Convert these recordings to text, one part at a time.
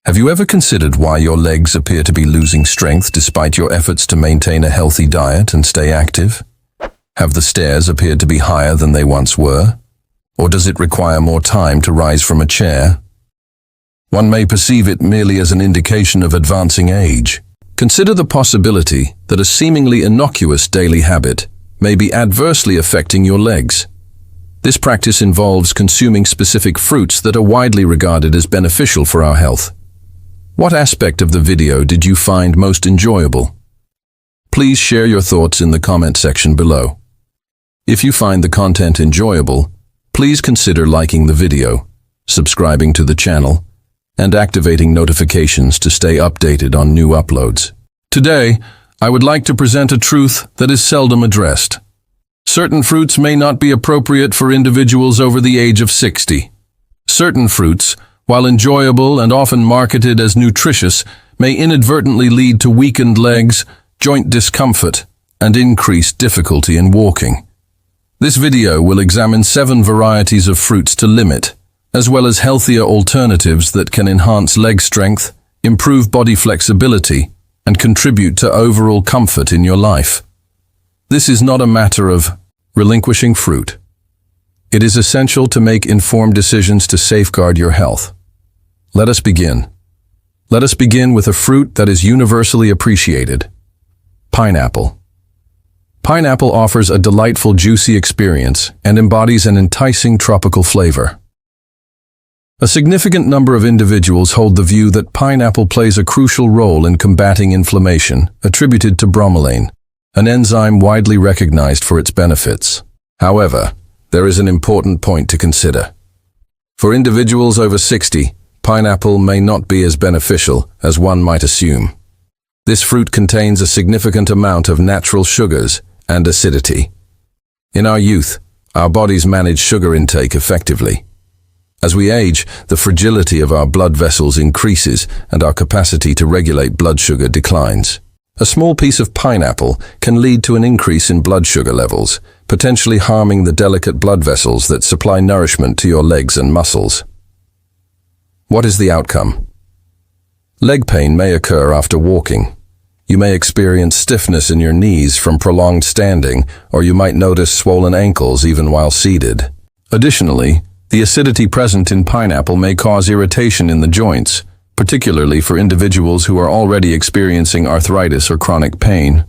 Have you ever considered why your legs appear to be losing strength despite your efforts to maintain a healthy diet and stay active? Have the stairs appeared to be higher than they once were? Or does it require more time to rise from a chair? One may perceive it merely as an indication of advancing age. Consider the possibility that a seemingly innocuous daily habit may be adversely affecting your legs. This practice involves consuming specific fruits that are widely regarded as beneficial for our health. What aspect of the video did you find most enjoyable? Please share your thoughts in the comment section below. If you find the content enjoyable, please consider liking the video, subscribing to the channel, and activating notifications to stay updated on new uploads. Today, I would like to present a truth that is seldom addressed. Certain fruits may not be appropriate for individuals over the age of 60. Certain fruits, while enjoyable and often marketed as nutritious, may inadvertently lead to weakened legs, joint discomfort, and increased difficulty in walking. This video will examine 7 varieties of fruits to limit, as well as healthier alternatives that can enhance leg strength, improve body flexibility, and contribute to overall comfort in your life. This is not a matter of relinquishing fruit. It is essential to make informed decisions to safeguard your health. Let us begin. Let us begin with a fruit that is universally appreciated: pineapple. Pineapple offers a delightful, juicy experience and embodies an enticing tropical flavor. A significant number of individuals hold the view that pineapple plays a crucial role in combating inflammation, attributed to bromelain, an enzyme widely recognized for its benefits. However, there is an important point to consider. For individuals over 60, pineapple may not be as beneficial as one might assume. This fruit contains a significant amount of natural sugars and acidity. In our youth, our bodies manage sugar intake effectively. As we age, the fragility of our blood vessels increases and our capacity to regulate blood sugar declines. A small piece of pineapple can lead to an increase in blood sugar levels, potentially harming the delicate blood vessels that supply nourishment to your legs and muscles. What is the outcome? Leg pain may occur after walking. You may experience stiffness in your knees from prolonged standing, or you might notice swollen ankles even while seated. Additionally, the acidity present in pineapple may cause irritation in the joints, particularly for individuals who are already experiencing arthritis or chronic pain.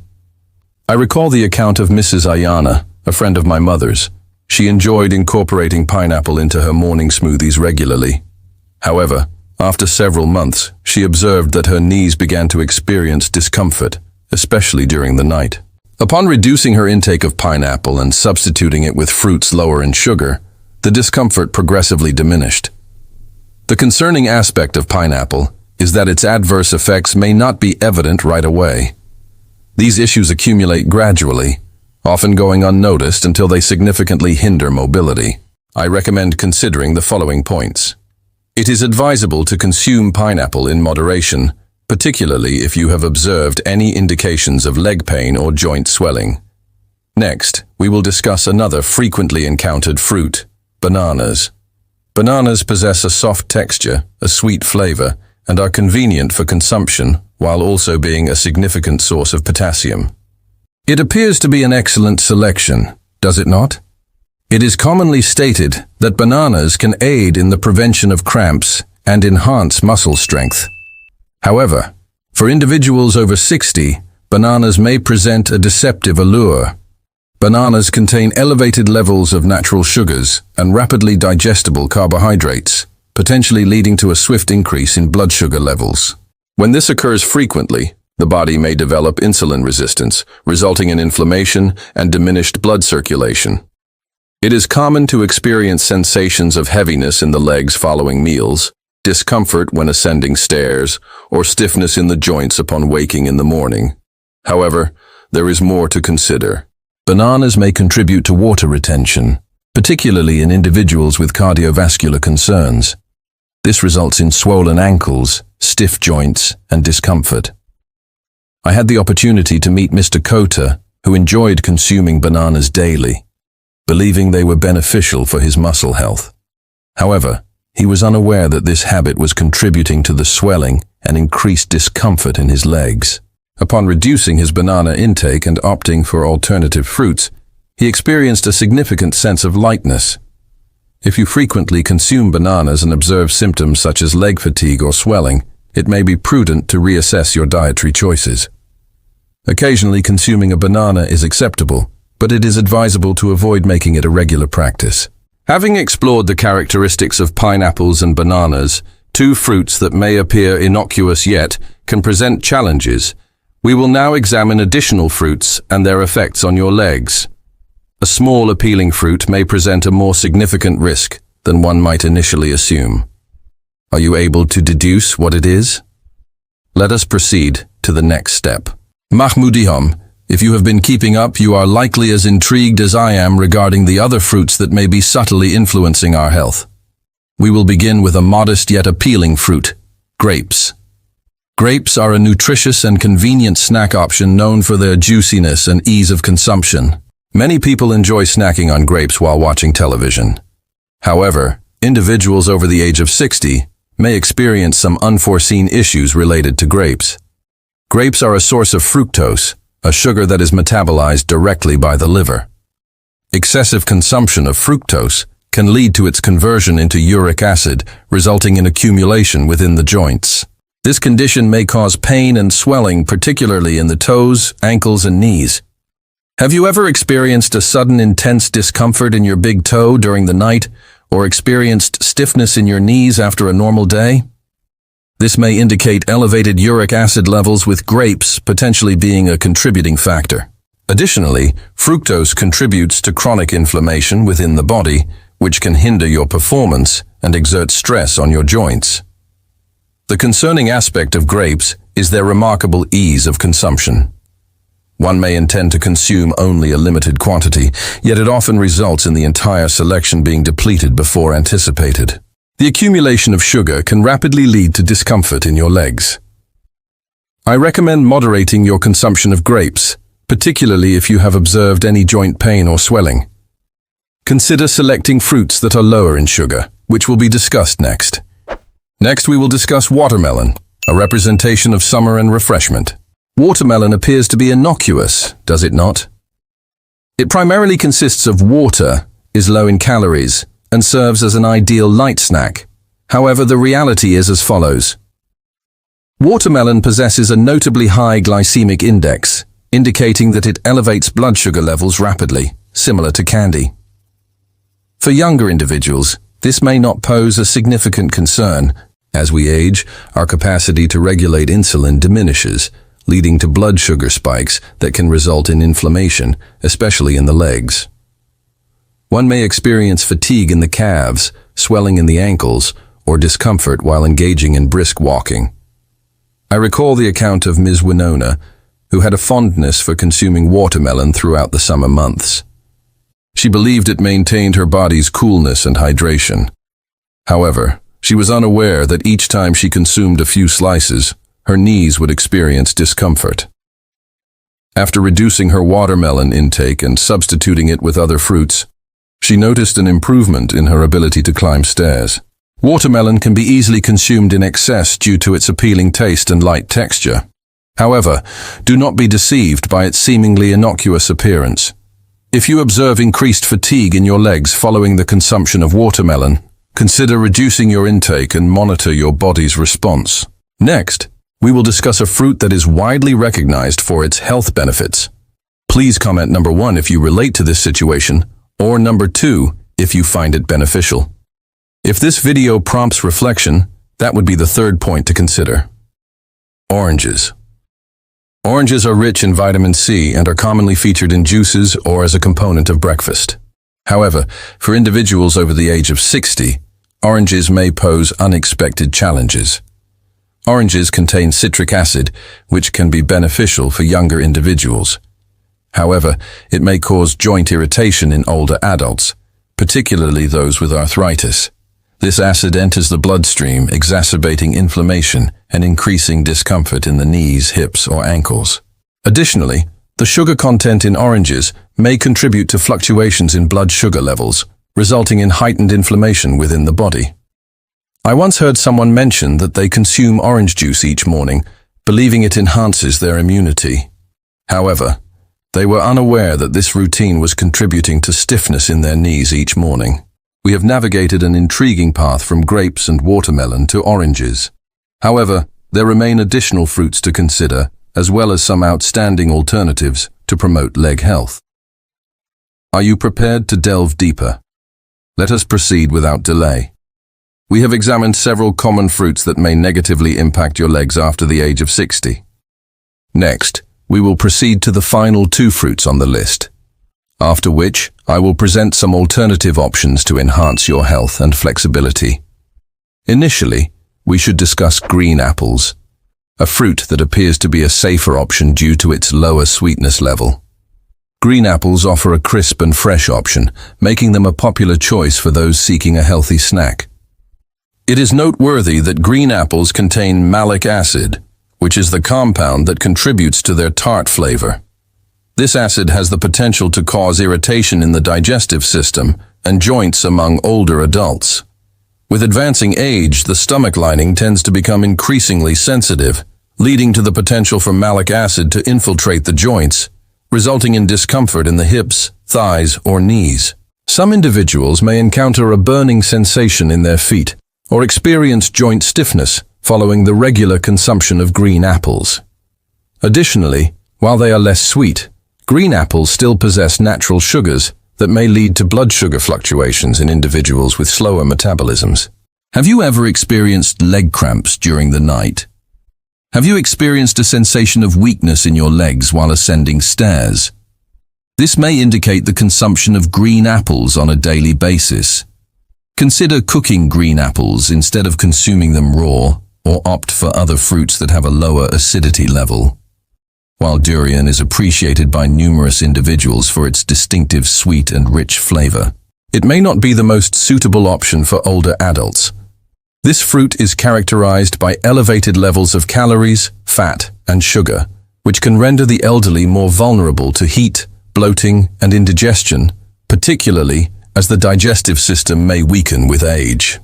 I recall the account of Mrs. Ayana, a friend of my mother's. She enjoyed incorporating pineapple into her morning smoothies regularly. However, after several months, she observed that her knees began to experience discomfort, especially during the night. Upon reducing her intake of pineapple and substituting it with fruits lower in sugar, the discomfort progressively diminished. The concerning aspect of pineapple is that its adverse effects may not be evident right away. These issues accumulate gradually, often going unnoticed until they significantly hinder mobility. I recommend considering the following points. It is advisable to consume pineapple in moderation, particularly if you have observed any indications of leg pain or joint swelling. Next, we will discuss another frequently encountered fruit: bananas. Bananas possess a soft texture, a sweet flavor, and are convenient for consumption, while also being a significant source of potassium. It appears to be an excellent selection, does it not? It is commonly stated that bananas can aid in the prevention of cramps and enhance muscle strength. However, for individuals over 60, bananas may present a deceptive allure. Bananas contain elevated levels of natural sugars and rapidly digestible carbohydrates, potentially leading to a swift increase in blood sugar levels. When this occurs frequently, the body may develop insulin resistance, resulting in inflammation and diminished blood circulation. It is common to experience sensations of heaviness in the legs following meals, discomfort when ascending stairs, or stiffness in the joints upon waking in the morning. However, there is more to consider. Bananas may contribute to water retention, particularly in individuals with cardiovascular concerns. This results in swollen ankles, stiff joints, and discomfort. I had the opportunity to meet Mr. Kota, who enjoyed consuming bananas daily, believing they were beneficial for his muscle health. However, He was unaware that this habit was contributing to the swelling and increased discomfort in his legs. Upon reducing his banana intake and opting for alternative fruits, he experienced a significant sense of lightness. If you frequently consume bananas and observe symptoms such as leg fatigue or swelling, it may be prudent to reassess your dietary choices. Occasionally consuming a banana is acceptable, but it is advisable to avoid making it a regular practice. Having explored the characteristics of pineapples and bananas, two fruits that may appear innocuous yet can present challenges, we will now examine additional fruits and their effects on your legs. A small appealing fruit may present a more significant risk than one might initially assume. Are you able to deduce what it is? Let us proceed to the next step. Mahmoudiham, if you have been keeping up, you are likely as intrigued as I am regarding the other fruits that may be subtly influencing our health. We will begin with a modest yet appealing fruit, grapes. Grapes are a nutritious and convenient snack option known for their juiciness and ease of consumption. Many people enjoy snacking on grapes while watching television. However, individuals over the age of 60 may experience some unforeseen issues related to grapes. Grapes are a source of fructose, a sugar that is metabolized directly by the liver. Excessive consumption of fructose can lead to its conversion into uric acid, resulting in accumulation within the joints. This condition may cause pain and swelling, particularly in the toes, ankles, and knees. Have you ever experienced a sudden intense discomfort in your big toe during the night, or experienced stiffness in your knees after a normal day? This may indicate elevated uric acid levels, with grapes potentially being a contributing factor. Additionally, fructose contributes to chronic inflammation within the body, which can hinder your performance and exert stress on your joints. The concerning aspect of grapes is their remarkable ease of consumption. One may intend to consume only a limited quantity, yet it often results in the entire selection being depleted before anticipated. The accumulation of sugar can rapidly lead to discomfort in your legs. I recommend moderating your consumption of grapes, particularly if you have observed any joint pain or swelling. Consider selecting fruits that are lower in sugar, which will be discussed next. Next, we will discuss watermelon, a representation of summer and refreshment. Watermelon appears to be innocuous, does it not? It primarily consists of water, is low in calories, and serves as an ideal light snack. However, the reality is as follows. Watermelon possesses a notably high glycemic index, indicating that it elevates blood sugar levels rapidly, similar to candy. For younger individuals, this may not pose a significant concern. As we age, our capacity to regulate insulin diminishes, leading to blood sugar spikes that can result in inflammation, especially in the legs. One may experience fatigue in the calves, swelling in the ankles, or discomfort while engaging in brisk walking. I recall the account of Ms. Winona, who had a fondness for consuming watermelon throughout the summer months. She believed it maintained her body's coolness and hydration. However, she was unaware that each time she consumed a few slices, her knees would experience discomfort. After reducing her watermelon intake and substituting it with other fruits, she noticed an improvement in her ability to climb stairs. Watermelon can be easily consumed in excess due to its appealing taste and light texture. However, do not be deceived by its seemingly innocuous appearance. If you observe increased fatigue in your legs following the consumption of watermelon, consider reducing your intake and monitor your body's response. Next, we will discuss a fruit that is widely recognized for its health benefits. Please comment number 1 if you relate to this situation, or number 2 if you find it beneficial. If this video prompts reflection, that would be the third point to consider. Oranges. Oranges are rich in vitamin C and are commonly featured in juices or as a component of breakfast. However, for individuals over the age of 60, oranges may pose unexpected challenges. Oranges contain citric acid, which can be beneficial for younger individuals. However, it may cause joint irritation in older adults, particularly those with arthritis. This acid enters the bloodstream, exacerbating inflammation and increasing discomfort in the knees, hips, or ankles. Additionally, the sugar content in oranges may contribute to fluctuations in blood sugar levels, resulting in heightened inflammation within the body. I once heard someone mention that they consume orange juice each morning, believing it enhances their immunity. However, they were unaware that this routine was contributing to stiffness in their knees each morning. We have navigated an intriguing path from grapes and watermelon to oranges. However, there remain additional fruits to consider, as well as some outstanding alternatives to promote leg health. Are you prepared to delve deeper? Let us proceed without delay. We have examined several common fruits that may negatively impact your legs after the age of 60. Next, we will proceed to the final 2 fruits on the list, after which I will present some alternative options to enhance your health and flexibility. Initially, we should discuss green apples, a fruit that appears to be a safer option due to its lower sweetness level. Green apples offer a crisp and fresh option, making them a popular choice for those seeking a healthy snack. It is noteworthy that green apples contain malic acid, which is the compound that contributes to their tart flavor. This acid has the potential to cause irritation in the digestive system and joints among older adults. With advancing age, the stomach lining tends to become increasingly sensitive, leading to the potential for malic acid to infiltrate the joints, resulting in discomfort in the hips, thighs, or knees. Some individuals may encounter a burning sensation in their feet or experience joint stiffness following the regular consumption of green apples. Additionally, while they are less sweet, green apples still possess natural sugars that may lead to blood sugar fluctuations in individuals with slower metabolisms. Have you ever experienced leg cramps during the night? Have you experienced a sensation of weakness in your legs while ascending stairs? This may indicate the consumption of green apples on a daily basis. Consider cooking green apples instead of consuming them raw, or opt for other fruits that have a lower acidity level. While durian is appreciated by numerous individuals for its distinctive sweet and rich flavor, it may not be the most suitable option for older adults. This fruit is characterized by elevated levels of calories, fat, and sugar, which can render the elderly more vulnerable to heat, bloating, and indigestion, particularly as the digestive system may weaken with age.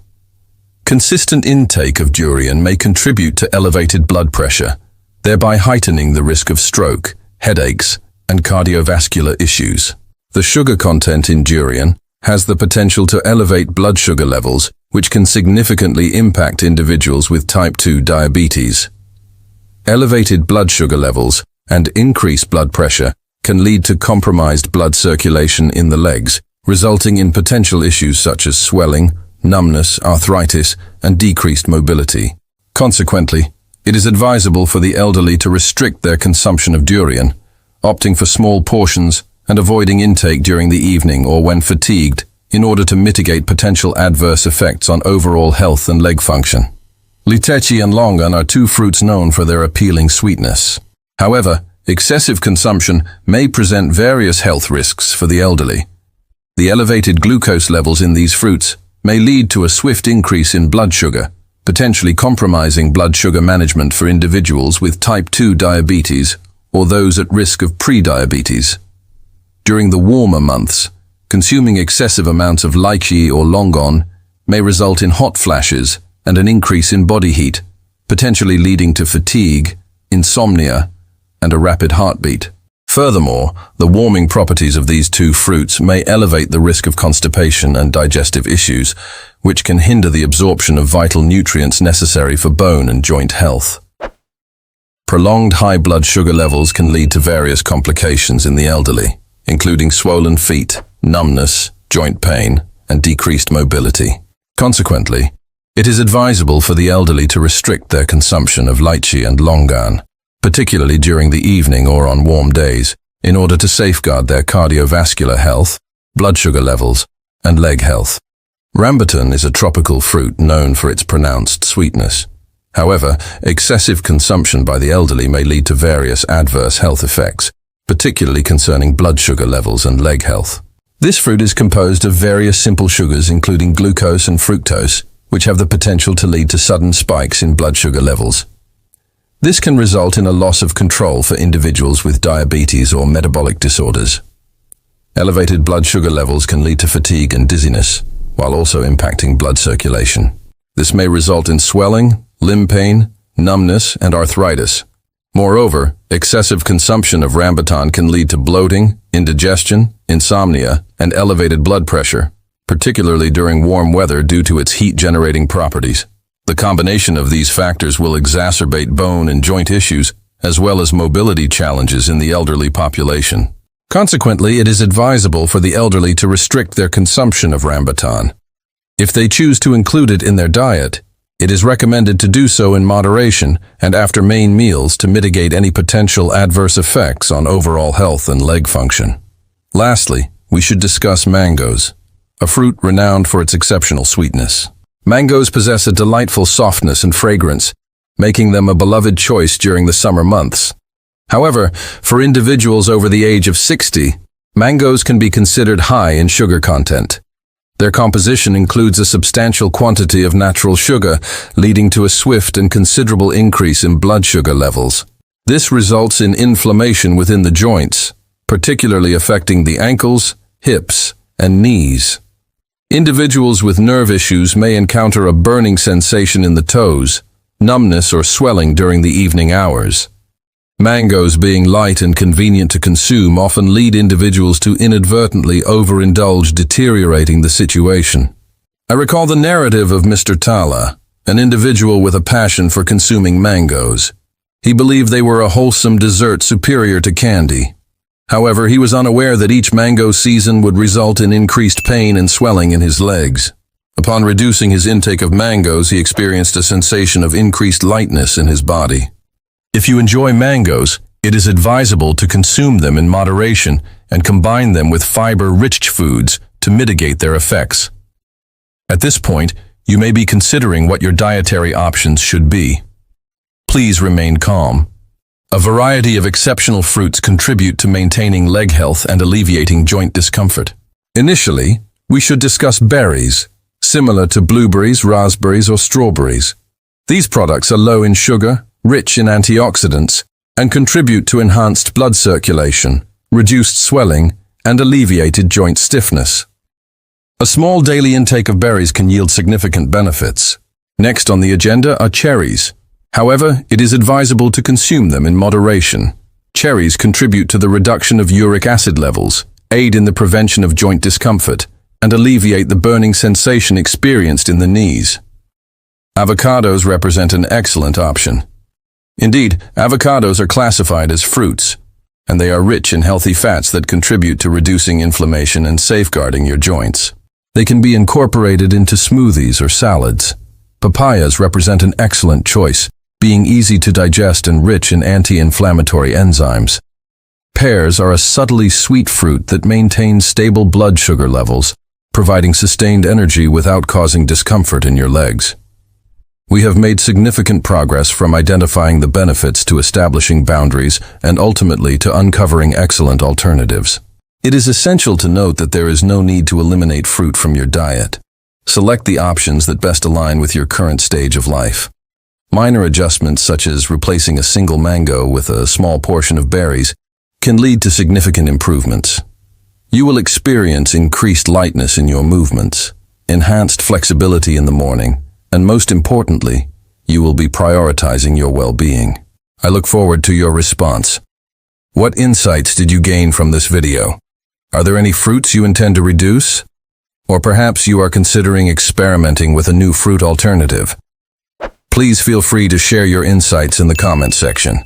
Consistent intake of durian may contribute to elevated blood pressure, thereby heightening the risk of stroke, headaches, and cardiovascular issues. The sugar content in durian has the potential to elevate blood sugar levels, which can significantly impact individuals with type 2 diabetes. Elevated blood sugar levels and increased blood pressure can lead to compromised blood circulation in the legs, resulting in potential issues such as swelling, numbness, arthritis, and decreased mobility. Consequently, it is advisable for the elderly to restrict their consumption of durian, opting for small portions and avoiding intake during the evening or when fatigued in order to mitigate potential adverse effects on overall health and leg function. Lychee and longan are 2 fruits known for their appealing sweetness. However, excessive consumption may present various health risks for the elderly. The elevated glucose levels in these fruits may lead to a swift increase in blood sugar, potentially compromising blood sugar management for individuals with type 2 diabetes or those at risk of prediabetes. During the warmer months, consuming excessive amounts of lychee or longan may result in hot flashes and an increase in body heat, potentially leading to fatigue, insomnia, and a rapid heartbeat. Furthermore, the warming properties of these 2 fruits may elevate the risk of constipation and digestive issues, which can hinder the absorption of vital nutrients necessary for bone and joint health. Prolonged high blood sugar levels can lead to various complications in the elderly, including swollen feet, numbness, joint pain, and decreased mobility. Consequently, it is advisable for the elderly to restrict their consumption of lychee and longan, particularly during the evening or on warm days, in order to safeguard their cardiovascular health, blood sugar levels, and leg health. Rambutan is a tropical fruit known for its pronounced sweetness. However, excessive consumption by the elderly may lead to various adverse health effects, particularly concerning blood sugar levels and leg health. This fruit is composed of various simple sugars including glucose and fructose, which have the potential to lead to sudden spikes in blood sugar levels. This can result in a loss of control for individuals with diabetes or metabolic disorders. Elevated blood sugar levels can lead to fatigue and dizziness, while also impacting blood circulation. This may result in swelling, limb pain, numbness, and arthritis. Moreover, excessive consumption of rambutan can lead to bloating, indigestion, insomnia, and elevated blood pressure, particularly during warm weather due to its heat-generating properties. The combination of these factors will exacerbate bone and joint issues, as well as mobility challenges in the elderly population. Consequently, it is advisable for the elderly to restrict their consumption of rambutan. If they choose to include it in their diet, it is recommended to do so in moderation and after main meals to mitigate any potential adverse effects on overall health and leg function. Lastly, we should discuss mangoes, a fruit renowned for its exceptional sweetness. Mangoes possess a delightful softness and fragrance, making them a beloved choice during the summer months. However, for individuals over the age of 60, mangoes can be considered high in sugar content. Their composition includes a substantial quantity of natural sugar, leading to a swift and considerable increase in blood sugar levels. This results in inflammation within the joints, particularly affecting the ankles, hips, and knees. Individuals with nerve issues may encounter a burning sensation in the toes, numbness or swelling during the evening hours. Mangoes, being light and convenient to consume, often lead individuals to inadvertently overindulge, deteriorating the situation. I recall the narrative of Mr. Tala, an individual with a passion for consuming mangoes. He believed they were a wholesome dessert superior to candy. However, he was unaware that each mango season would result in increased pain and swelling in his legs. Upon reducing his intake of mangoes, he experienced a sensation of increased lightness in his body. If you enjoy mangoes, it is advisable to consume them in moderation and combine them with fiber-rich foods to mitigate their effects. At this point, you may be considering what your dietary options should be. Please remain calm. A variety of exceptional fruits contribute to maintaining leg health and alleviating joint discomfort. Initially, we should discuss berries, similar to blueberries, raspberries, or strawberries. These products are low in sugar, rich in antioxidants, and contribute to enhanced blood circulation, reduced swelling, and alleviated joint stiffness. A small daily intake of berries can yield significant benefits. Next on the agenda are cherries. However, it is advisable to consume them in moderation. Cherries contribute to the reduction of uric acid levels, aid in the prevention of joint discomfort, and alleviate the burning sensation experienced in the knees. Avocados represent an excellent option. Indeed, avocados are classified as fruits, and they are rich in healthy fats that contribute to reducing inflammation and safeguarding your joints. They can be incorporated into smoothies or salads. Papayas represent an excellent choice, being easy to digest and rich in anti-inflammatory enzymes. Pears are a subtly sweet fruit that maintains stable blood sugar levels, providing sustained energy without causing discomfort in your legs. We have made significant progress from identifying the benefits to establishing boundaries and ultimately to uncovering excellent alternatives. It is essential to note that there is no need to eliminate fruit from your diet. Select the options that best align with your current stage of life. Minor adjustments such as replacing a single mango with a small portion of berries can lead to significant improvements. You will experience increased lightness in your movements, enhanced flexibility in the morning, and most importantly, you will be prioritizing your well-being. I look forward to your response. What insights did you gain from this video? Are there any fruits you intend to reduce? Or perhaps you are considering experimenting with a new fruit alternative? Please feel free to share your insights in the comment section.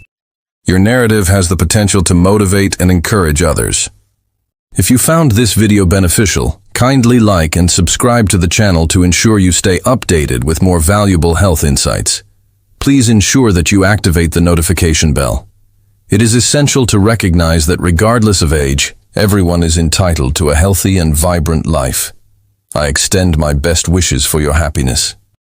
Your narrative has the potential to motivate and encourage others. If you found this video beneficial, kindly like and subscribe to the channel to ensure you stay updated with more valuable health insights. Please ensure that you activate the notification bell. It is essential to recognize that regardless of age, everyone is entitled to a healthy and vibrant life. I extend my best wishes for your happiness.